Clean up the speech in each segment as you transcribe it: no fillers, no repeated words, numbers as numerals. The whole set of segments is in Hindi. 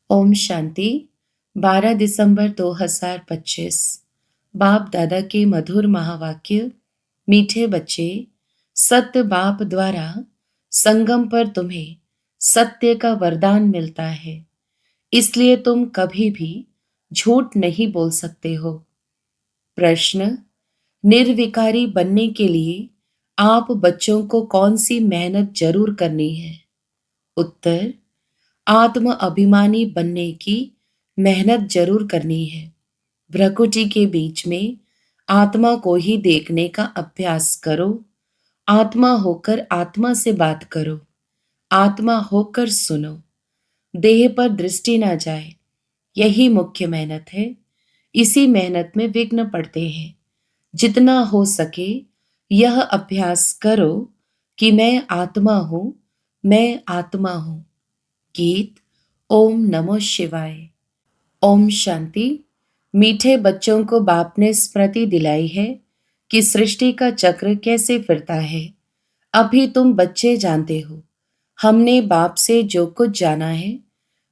ओम शांति। 12 दिसंबर 2025। बाप दादा के मधुर महावाक्य। मीठे बच्चे, सत्य बाप द्वारा संगम पर तुम्हें सत्य का वरदान मिलता है, इसलिए तुम कभी भी झूठ नहीं बोल सकते हो। प्रश्न: निर्विकारी बनने के लिए आप बच्चों को कौन सी मेहनत जरूर करनी है? उत्तर: आत्म अभिमानी बनने की मेहनत जरूर करनी है। भ्रकुटी के बीच में आत्मा को ही देखने का अभ्यास करो। आत्मा होकर आत्मा से बात करो। आत्मा होकर सुनो। देह पर दृष्टि ना जाए, यही मुख्य मेहनत है। इसी मेहनत में विघ्न पड़ते हैं। जितना हो सके यह अभ्यास करो कि मैं आत्मा हूं, मैं आत्मा हूं। गीत। ओम नमो शिवाय। ओम शांति। मीठे बच्चों को बाप ने स्मृति दिलाई है कि सृष्टि का चक्र कैसे फिरता है। अभी तुम बच्चे जानते हो। हमने बाप से जो कुछ जाना है,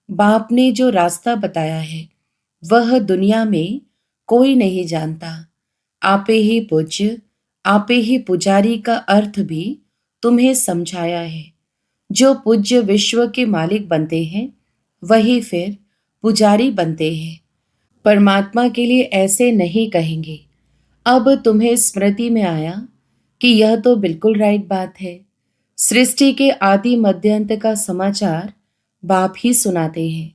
बाप ने जो रास्ता बताया है, वह दुनिया में कोई नहीं जानता। आपे ही पूज्य, आपे ही पुजारी का अर्थ भी तुम्हें समझाया है। जो पूज्य विश्व के मालिक बनते हैं, वही फिर पुजारी बनते हैं। परमात्मा के लिए ऐसे नहीं कहेंगे। अब तुम्हें स्मृति में आया कि यह तो बिल्कुल राइट बात है। सृष्टि के आदि मध्यांत का समाचार बाप ही सुनाते हैं,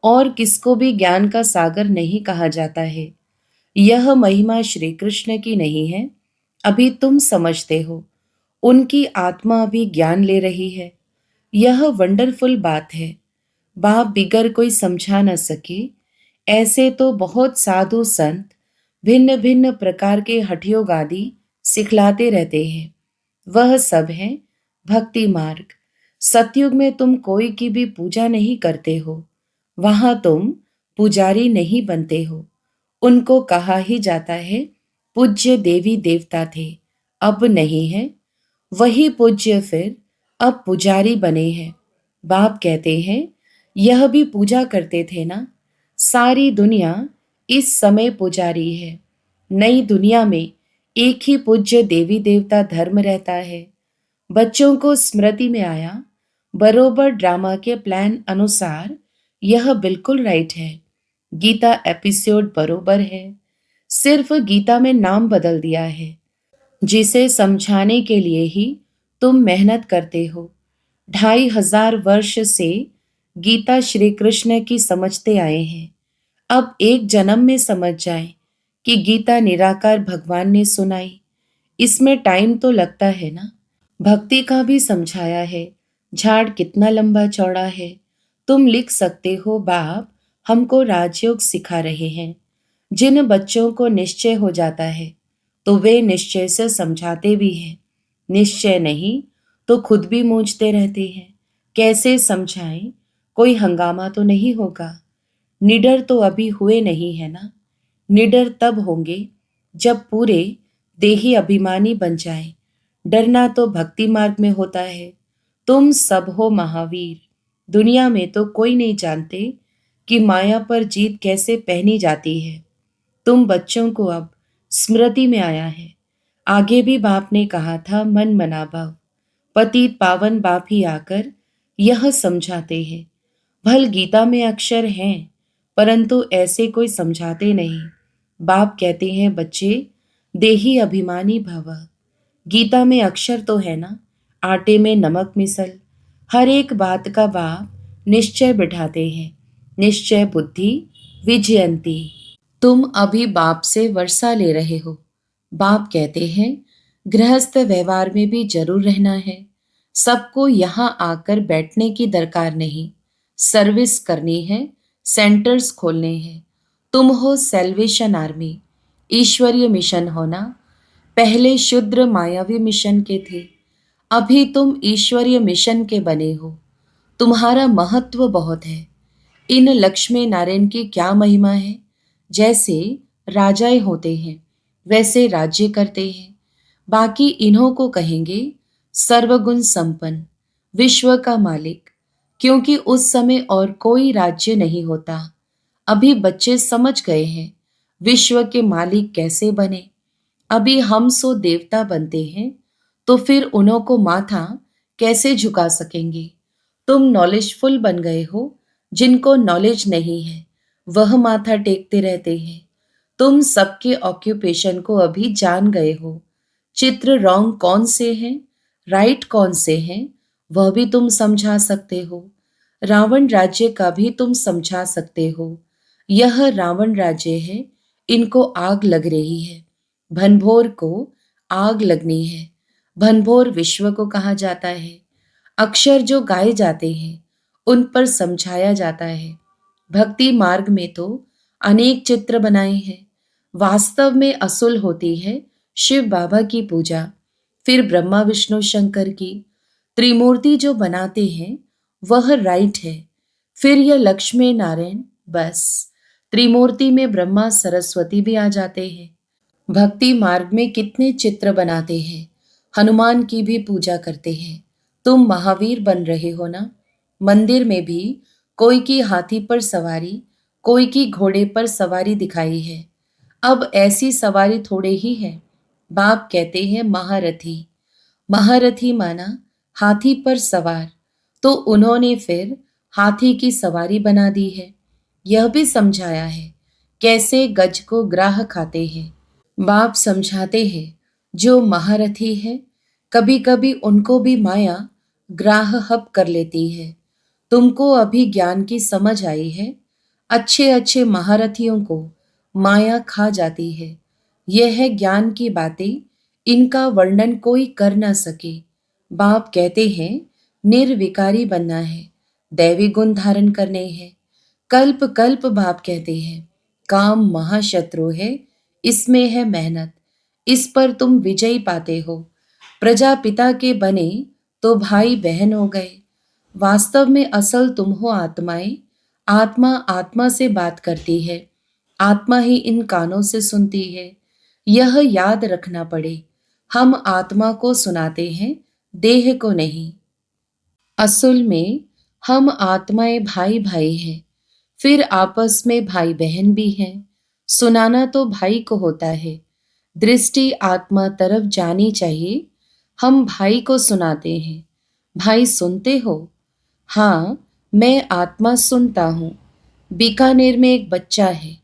और किसको भी ज्ञान का सागर नहीं कहा जाता है। यह महिमा श्री कृष्ण की नहीं है, अभी तुम समझते हो। उनकी आत्मा अभी ज्ञान ले रही है। यह वंडरफुल बात है। बाप बिगर कोई समझा न सके। ऐसे तो बहुत साधु संत भिन्न भिन्न प्रकार के हठयोग आदि सिखलाते रहते हैं। वह सब है भक्ति मार्ग। सतयुग में तुम कोई की भी पूजा नहीं करते हो, वहां तुम पुजारी नहीं बनते हो। उनको कहा ही जाता है पूज्य देवी देवता थे, अब नहीं है। वही पूज्य फिर अब पुजारी बने हैं। बाप कहते हैं यह भी पूजा करते थे ना। सारी दुनिया इस समय पुजारी है। नई दुनिया में एक ही पूज्य देवी देवता धर्म रहता है। बच्चों को स्मृति में आया, बरोबर ड्रामा के प्लान अनुसार यह बिल्कुल राइट है। गीता एपिसोड बरोबर है। सिर्फ गीता में नाम बदल दिया है, जिसे समझाने के लिए ही तुम मेहनत करते हो। 2500 वर्ष से गीता श्री कृष्ण की समझते आए हैं। अब एक जन्म में समझ जाए कि गीता निराकार भगवान ने सुनाई। इसमें टाइम तो लगता है ना। भक्ति का भी समझाया है। झाड़ कितना लंबा चौड़ा है। तुम लिख सकते हो, बाप हमको राजयोग सिखा रहे हैं। जिन बच्चों को निश्चय हो जाता है तो वे निश्चय से समझाते भी हैं। निश्चय नहीं तो खुद भी मूंझते रहते हैं। कैसे समझाएं? कोई हंगामा तो नहीं होगा। निडर तो अभी हुए नहीं है ना। निडर तब होंगे जब पूरे देही अभिमानी बन जाए। डरना तो भक्ति मार्ग में होता है। तुम सब हो महावीर। दुनिया में तो कोई नहीं जानते कि माया पर जीत कैसे पहनी जाती है। तुम बच्चों को अब स्मृति में आया है। आगे भी बाप ने कहा था मन मना भव। पतित पावन बाप ही आकर यह समझाते हैं। भल गीता में अक्षर हैं, परंतु ऐसे कोई समझाते नहीं। बाप कहते हैं बच्चे देही अभिमानी भव। गीता में अक्षर तो है ना, आटे में नमक मिसल। हर एक बात का बाप निश्चय बिठाते हैं। निश्चय बुद्धि विजयंती। तुम अभी बाप से वर्षा ले रहे हो। बाप कहते हैं गृहस्थ व्यवहार में भी जरूर रहना है। सबको यहाँ आकर बैठने की दरकार नहीं। सर्विस करनी है, सेंटर्स खोलने हैं। तुम हो सेल्वेशन आर्मी। ईश्वरीय मिशन होना। पहले शुद्र मायावी मिशन के थे, अभी तुम ईश्वरीय मिशन के बने हो। तुम्हारा महत्व बहुत है। इन लक्ष्मी नारायण की क्या महिमा है। जैसे राजाएं होते हैं वैसे राज्य करते हैं। बाकी इन्हों को कहेंगे सर्वगुण संपन्न, विश्व का मालिक। क्योंकि उस समय और कोई राज्य नहीं होता। अभी बच्चे समझ गए हैं विश्व के मालिक कैसे बने। अभी हम सो देवता बनते हैं, तो फिर उन्हों को माथा कैसे झुका सकेंगे। तुम नॉलेजफुल बन गए हो, जिनको नॉलेज नहीं है वह माथा टेकते रहते हैं। तुम सबके ऑक्यूपेशन को अभी जान गए हो। चित्र रॉन्ग कौन से हैं, राइट कौन से हैं, वह भी तुम समझा सकते हो। रावण राज्य का भी तुम समझा सकते हो। यह रावण राज्य है, इनको आग लग रही है। भनभोर को आग लगनी है। भनभोर विश्व को कहा जाता है। अक्षर जो गाए जाते हैं उन पर समझाया जाता है। भक्ति मार्ग में तो अनेक चित्र बनाए हैं। वास्तव में असूल होती है शिव बाबा की पूजा, फिर ब्रह्मा विष्णु शंकर की त्रिमूर्ति जो बनाते हैं वह राइट है। फिर यह लक्ष्मी नारायण, बस त्रिमूर्ति में ब्रह्मा सरस्वती भी आ जाते हैं। भक्ति मार्ग में कितने चित्र बनाते हैं। हनुमान की भी पूजा करते हैं। तुम महावीर बन रहे हो ना। मंदिर में भी कोई की हाथी पर सवारी, कोई की घोड़े पर सवारी दिखाई है। अब ऐसी सवारी थोड़े ही है। बाप कहते हैं महारथी। महारथी माना हाथी पर सवार, तो उन्होंने फिर हाथी की सवारी बना दी है। यह भी समझाया है कैसे गज को ग्राह खाते हैं। बाप समझाते हैं जो महारथी है, कभी कभी उनको भी माया ग्राह हप कर लेती है। तुमको अभी ज्ञान की समझ आई है। अच्छे अच्छे महारथियों को माया खा जाती है। यह है ज्ञान की बातें, इनका वर्णन कोई कर ना सके। बाप कहते हैं निर्विकारी बनना है, दैवी गुण धारण करने हैं। कल्प कल्प बाप कहते हैं काम महाशत्रु है, इसमें है मेहनत, इस पर तुम विजयी पाते हो। प्रजापिता के बने तो भाई बहन हो गए। वास्तव में असल तुम हो आत्माएं। आत्मा आत्मा से बात करती है, आत्मा ही इन कानों से सुनती है। यह याद रखना पड़े, हम आत्मा को सुनाते हैं, देह को नहीं। असल में हम आत्माएं भाई भाई हैं, फिर आपस में भाई बहन भी हैं। सुनाना तो भाई को होता है, दृष्टि आत्मा तरफ जानी चाहिए। हम भाई को सुनाते हैं। भाई सुनते हो? हाँ, मैं आत्मा सुनता हूँ। बीकानेर में एक बच्चा है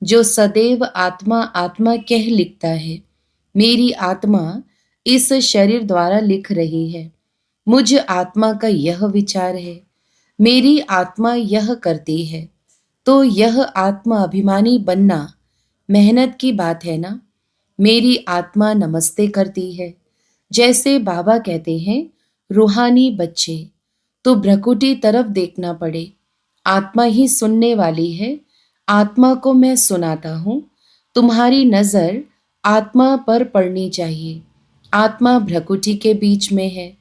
जो सदैव आत्मा आत्मा कह लिखता है। मेरी आत्मा इस शरीर द्वारा लिख रही है। मुझ आत्मा का यह विचार है, मेरी आत्मा यह करती है। तो यह आत्मा अभिमानी बनना मेहनत की बात है ना। मेरी आत्मा नमस्ते करती है। जैसे बाबा कहते हैं रूहानी बच्चे, तो भ्रकुटी तरफ देखना पड़े। आत्मा ही सुनने वाली है। आत्मा को मैं सुनाता हूँ। तुम्हारी नजर आत्मा पर पड़नी चाहिए। आत्मा भ्रकुटी के बीच में है।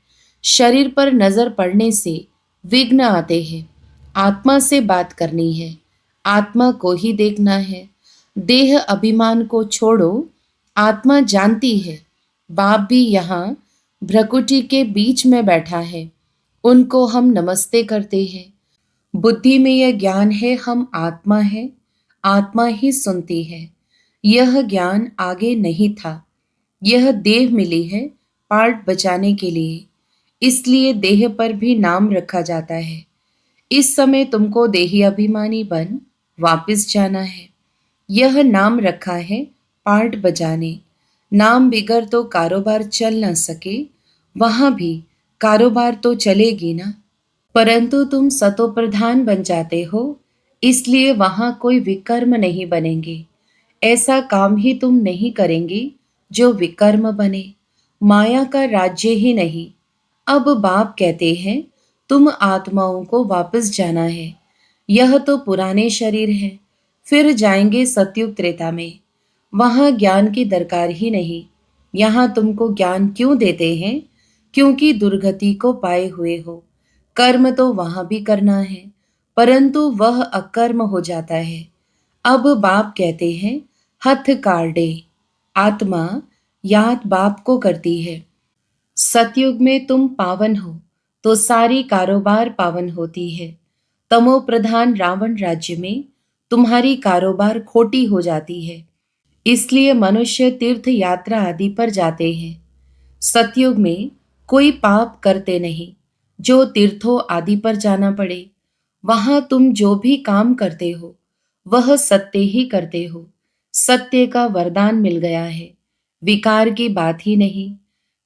शरीर पर नजर पड़ने से विघ्न आते हैं। आत्मा से बात करनी है, आत्मा को ही देखना है। देह अभिमान को छोड़ो। आत्मा जानती है बाप भी यहाँ भ्रकुटी के बीच में बैठा है। उनको हम नमस्ते करते हैं। बुद्धि में यह ज्ञान है हम आत्मा है, आत्मा ही सुनती है। यह ज्ञान आगे नहीं था। यह देह मिली है पार्ट बचाने के लिए, इसलिए देह पर भी नाम रखा जाता है। इस समय तुमको देही अभिमानी बन वापस जाना है। यह नाम रखा है पार्ट बजाने। नाम बिगर तो कारोबार चल ना सके। वहां भी कारोबार तो चलेगी ना। परंतु तुम सतो प्रधान बन जाते हो, इसलिए वहां कोई विकर्म नहीं बनेंगे। ऐसा काम ही तुम नहीं करेंगे जो विकर्म बने। माया का राज्य ही नहीं। अब बाप कहते हैं तुम आत्माओं को वापस जाना है। यह तो पुराने शरीर है, फिर जाएंगे सतयुग त्रेता में। वहां ज्ञान की दरकार ही नहीं। यहाँ तुमको ज्ञान क्यों देते हैं? क्योंकि दुर्गति को पाए हुए हो। कर्म तो वहां भी करना है, परंतु वह अकर्म हो जाता है। अब बाप कहते हैं हथ कार्डे। आत्मा याद बाप को करती है। सतयुग में तुम पावन हो, तो सारी कारोबार पावन होती है। तमो प्रधान रावण राज्य में तुम्हारी कारोबार खोटी हो जाती है। इसलिए मनुष्य तीर्थ यात्रा आदि पर जाते हैं। सतयुग में कोई पाप करते नहीं जो तीर्थों आदि पर जाना पड़े। वहां तुम जो भी काम करते हो वह सत्य ही करते हो। सत्य का वरदान मिल गया है, विकार की बात ही नहीं।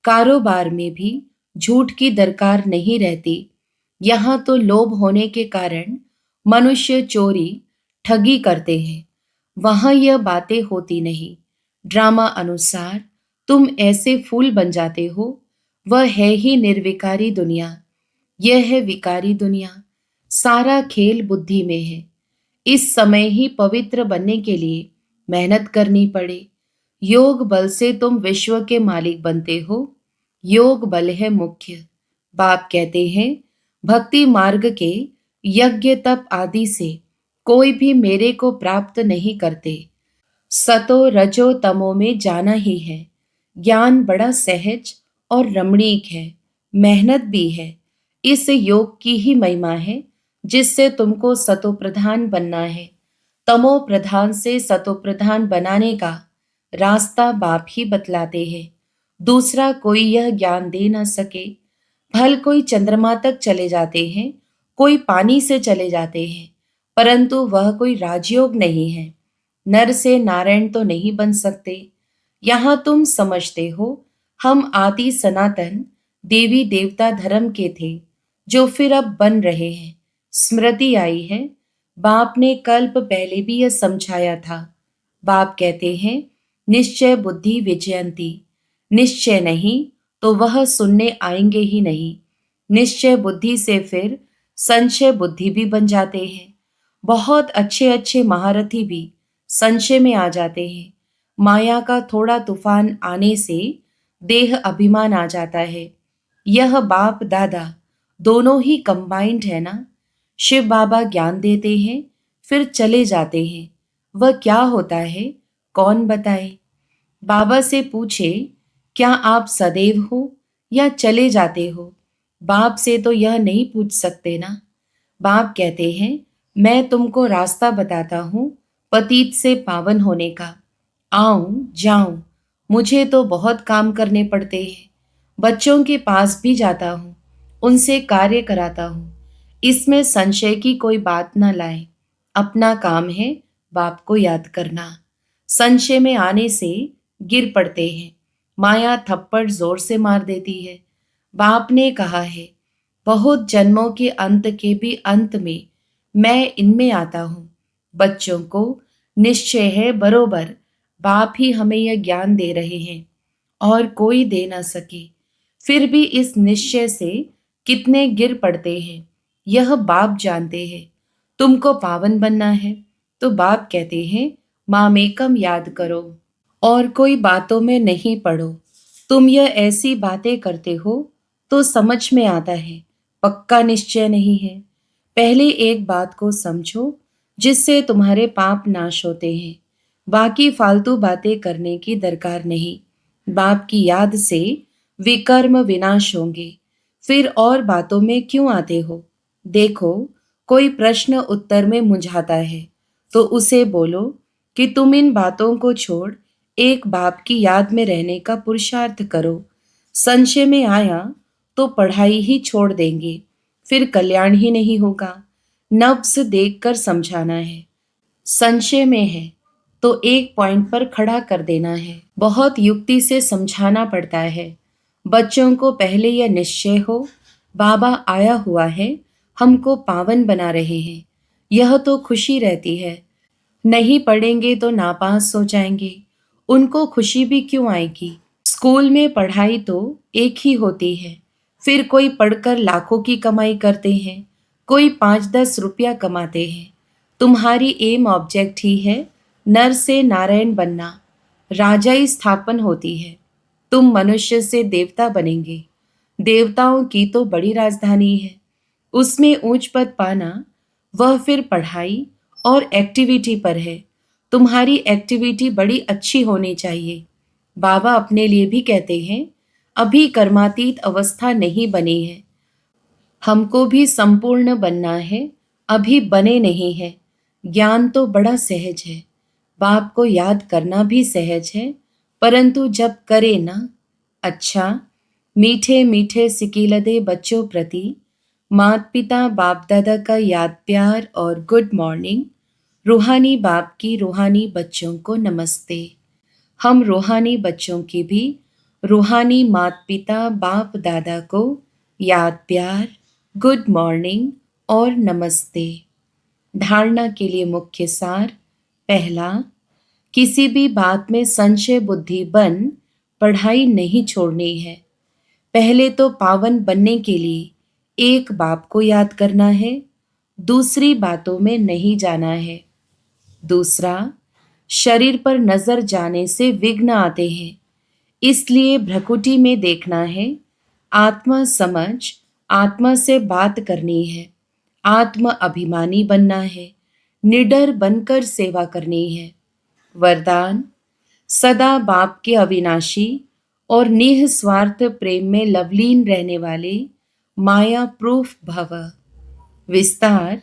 कारोबार में भी झूठ की दरकार नहीं रहती। यहाँ तो लोभ होने के कारण मनुष्य चोरी ठगी करते हैं। वहां यह बातें होती नहीं। ड्रामा अनुसार तुम ऐसे फूल बन जाते हो। वह है ही निर्विकारी दुनिया। यह है विकारी दुनिया। सारा खेल बुद्धि में है। इस समय ही पवित्र बनने के लिए मेहनत करनी पड़े। योग बल से तुम विश्व के मालिक बनते हो। योग बल है मुख्य। बाप कहते हैं भक्ति मार्ग के यज्ञ तप आदि से कोई भी मेरे को प्राप्त नहीं करते। सतो रजो तमो में जाना ही है। ज्ञान बड़ा सहज और रमणीक है। मेहनत भी है। इस योग की ही महिमा है जिससे तुमको सतो प्रधान बनना है। तमो प्रधान से सतो प्रधान बनाने का रास्ता बाप ही बतलाते हैं। दूसरा कोई यह ज्ञान दे न सके। भल कोई चंद्रमा तक चले जाते हैं, कोई पानी से चले जाते हैं, परंतु वह कोई राजयोग नहीं है। नर से नारायण तो नहीं बन सकते। यहाँ तुम समझते हो हम आदि सनातन देवी देवता धर्म के थे जो फिर अब बन रहे हैं। स्मृति आई है, बाप ने कल्प पहले भी यह समझाया था। बाप कहते हैं निश्चय बुद्धि विजयंती। निश्चय नहीं तो वह सुनने आएंगे ही नहीं। निश्चय बुद्धि से फिर संशय बुद्धि भी बन जाते हैं। बहुत अच्छे अच्छे महारथी भी संशय में आ जाते हैं। माया का थोड़ा तूफान आने से देह अभिमान आ जाता है। यह बाप दादा दोनों ही कंबाइंड है ना। शिव बाबा ज्ञान देते हैं फिर चले जाते हैं। वह क्या होता है कौन बताए। बाबा से पूछे क्या आप सदैव हो या चले जाते हो। बाप से तो यह नहीं पूछ सकते ना। बाप कहते हैं मैं तुमको रास्ता बताता हूँ पतित से पावन होने का। आऊं जाऊं मुझे तो बहुत काम करने पड़ते हैं। बच्चों के पास भी जाता हूँ, उनसे कार्य कराता हूँ। इसमें संशय की कोई बात न लाए। अपना काम है बाप को याद करना। संशय में आने से गिर पड़ते हैं। माया थप्पड़ जोर से मार देती है। बाप ने कहा है बहुत जन्मों के अंत के भी अंत में मैं इनमें आता हूँ। बच्चों को निश्चय है बरोबर बाप ही हमें यह ज्ञान दे रहे हैं और कोई दे ना सके। फिर भी इस निश्चय से कितने गिर पड़ते हैं यह बाप जानते हैं। तुमको पावन बनना है तो बाप कहते हैं मामेकम याद करो और कोई बातों में नहीं पड़ो। तुम यह ऐसी बातें करते हो तो समझ में आता है, पक्का निश्चय नहीं है। पहले एक बात को समझो जिससे तुम्हारे पाप नाश होते हैं। बाकी फालतू बातें करने की दरकार नहीं। बाप की याद से विकर्म विनाश होंगे। फिर और बातों में क्यों आते हो। देखो कोई प्रश्न उत्तर में मुंझाता है तो उसे बोलो कि तुम इन बातों को छोड़ एक बाप की याद में रहने का पुरुषार्थ करो। संशय में आया तो पढ़ाई ही छोड़ देंगे, फिर कल्याण ही नहीं होगा। नब्ज देखकर समझाना है। संशय में है तो एक पॉइंट पर खड़ा कर देना है। बहुत युक्ति से समझाना पड़ता है। बच्चों को पहले यह निश्चय हो बाबा आया हुआ है, हमको पावन बना रहे हैं। यह तो खुशी रहती है। नहीं पढ़ेंगे तो नापास हो जाएंगे, उनको खुशी भी क्यों आएगी। स्कूल में पढ़ाई तो एक ही होती है। फिर कोई पढ़कर लाखों की कमाई करते हैं, कोई 5-10 रुपया कमाते हैं। तुम्हारी एम ऑब्जेक्ट ही है नर से नारायण बनना। राजाई स्थापन होती है। तुम मनुष्य से देवता बनेंगे। देवताओं की तो बड़ी राजधानी है, उसमें ऊंच पद पाना वह फिर पढ़ाई और एक्टिविटी पर है। तुम्हारी एक्टिविटी बड़ी अच्छी होनी चाहिए। बाबा अपने लिए भी कहते हैं अभी कर्मातीत अवस्था नहीं बनी है। हमको भी संपूर्ण बनना है, अभी बने नहीं हैं। ज्ञान तो बड़ा सहज है, बाप को याद करना भी सहज है, परंतु जब करे ना। अच्छा, मीठे मीठे सिकीलदे बच्चों प्रति माता पिता बाप दादा का याद प्यार और गुड मॉर्निंग। रूहानी बाप की रूहानी बच्चों को नमस्ते। हम रूहानी बच्चों की भी रूहानी माता पिता बाप दादा को याद प्यार, गुड मॉर्निंग और नमस्ते। धारणा के लिए मुख्य सार। पहला, किसी भी बात में संशय बुद्धि बन पढ़ाई नहीं छोड़नी है। पहले तो पावन बनने के लिए एक बाप को याद करना है, दूसरी बातों में नहीं जाना है। दूसरा, शरीर पर नजर जाने से विघ्न आते हैं, इसलिए भ्रकुटी में देखना है। आत्मा समझ, आत्मा से बात करनी है, आत्म अभिमानी बनना है, निडर बनकर सेवा करनी है। वरदान, सदा बाप के अविनाशी और निस्वार्थ प्रेम में लवलीन रहने वाले माया प्रूफ भव। विस्तार,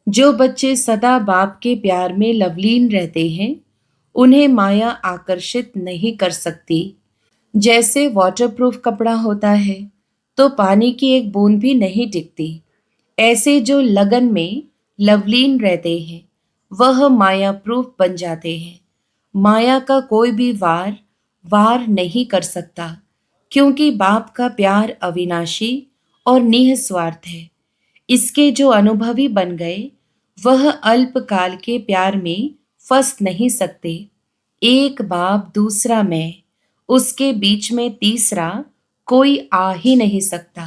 जो बच्चे सदा बाप के प्यार में लवलीन रहते हैं, उन्हें माया आकर्षित नहीं कर सकती। जैसे वाटरप्रूफ कपड़ा होता है तो पानी की एक बूंद भी नहीं टिकती, ऐसे जो लगन में लवलीन रहते हैं वह माया प्रूफ बन जाते हैं। माया का कोई भी वार नहीं कर सकता, क्योंकि बाप का प्यार अविनाशी और निस्वार्थ है। इसके जो अनुभवी बन गए वह अल्पकाल के प्यार में फंस नहीं सकते। एक बाप दूसरा मैं, उसके बीच में तीसरा कोई आ ही नहीं सकता।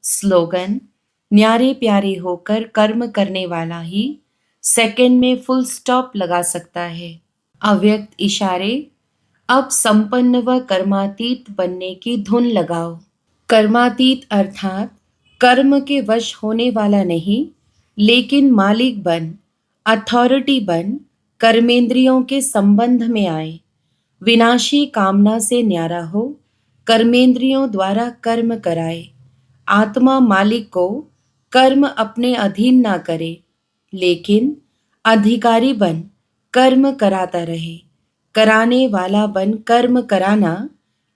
स्लोगन, न्यारे प्यारे होकर कर्म करने वाला ही सेकंड में फुल स्टॉप लगा सकता है। अव्यक्त इशारे, अब संपन्न व कर्मातीत बनने की धुन लगाओ। कर्मातीत अर्थात कर्म के वश होने वाला नहीं, लेकिन मालिक बन, अथॉरिटी बन, कर्मेंद्रियों के संबंध में आए। विनाशी कामना से न्यारा हो, कर्मेंद्रियों द्वारा कर्म कराए। आत्मा मालिक को कर्म अपने अधीन ना करे, लेकिन अधिकारी बन कर्म कराता रहे। कराने वाला बन कर्म कराना,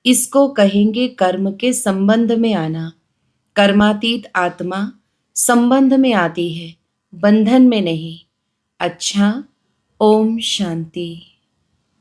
इसको कहेंगे कर्म के संबंध में आना। कर्मातीत आत्मा संबंध में आती है, बंधन में नहीं। अच्छा, ओम शांति।